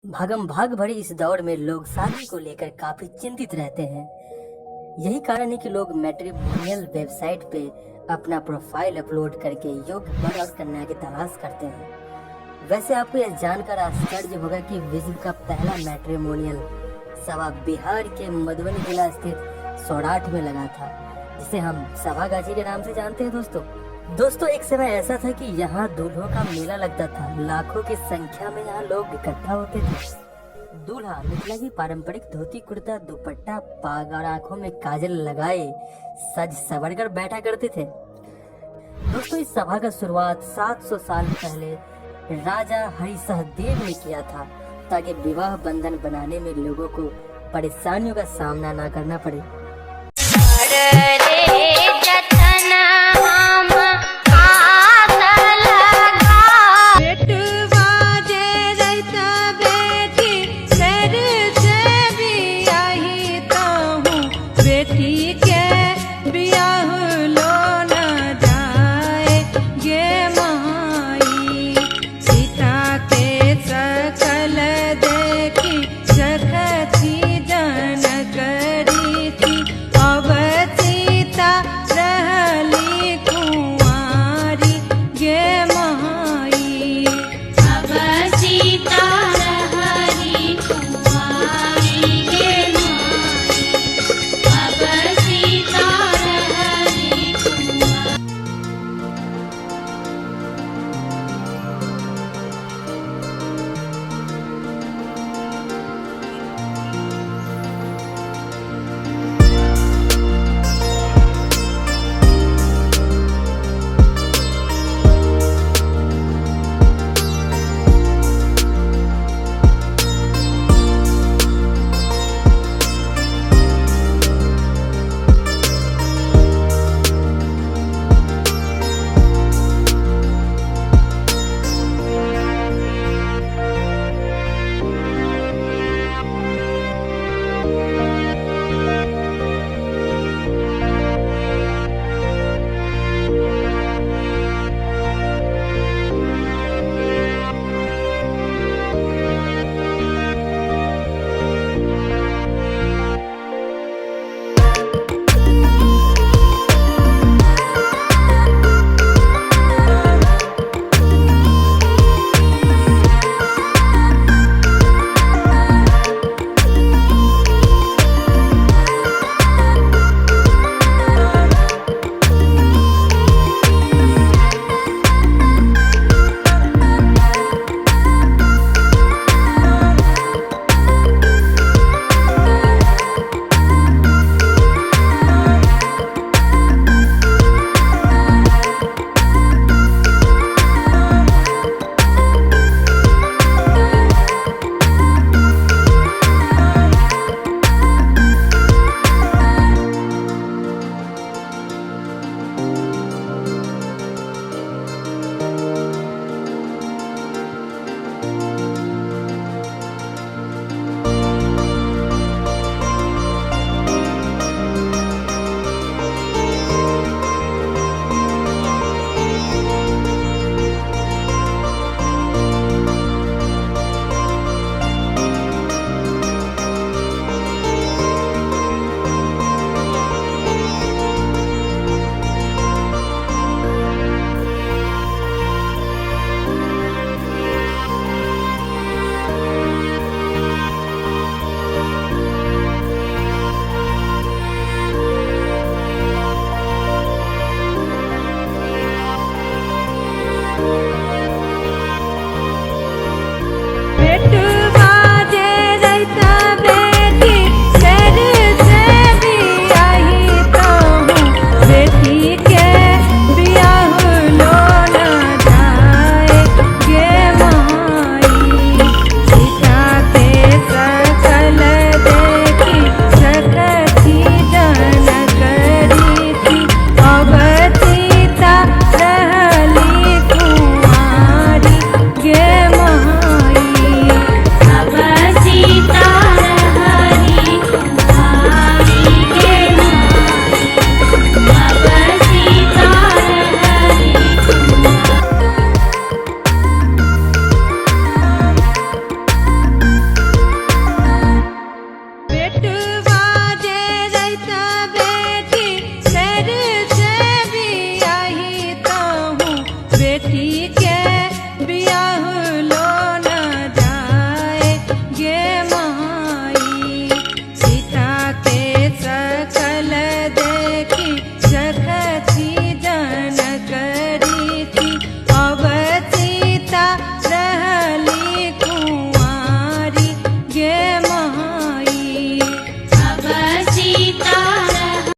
भागम भाग भरी इस दौड़ में लोग शादी को लेकर काफी चिंतित रहते हैं। यही कारण है कि लोग मैट्रिमोनियल वेबसाइट पे अपना प्रोफाइल अपलोड करके योग्य वर और कन्या की तलाश करते हैं। वैसे आपको यह जानकर आश्चर्य होगा कि विश्व का पहला मैट्रिमोनियल सभा बिहार के मधुबनी जिला स्थित सौराठ में लगा था, जिसे हम सभागाछी के नाम से जानते हैं। दोस्तों एक समय ऐसा था कि यहाँ दूल्हों का मेला लगता था। लाखों की संख्या में यहाँ लोग इकट्ठा होते थे। दूल्हा मिथिला की पारंपरिक धोती कुर्ता दुपट्टा पाग और आंखों में काजल लगाए सज सवर कर बैठा करते थे। दोस्तों इस सभा का शुरुआत 700 साल पहले राजा हरिसहदेव ने किया था, ताकि विवाह बंधन बनाने में लोगों को परेशानियों का सामना न करना पड़े।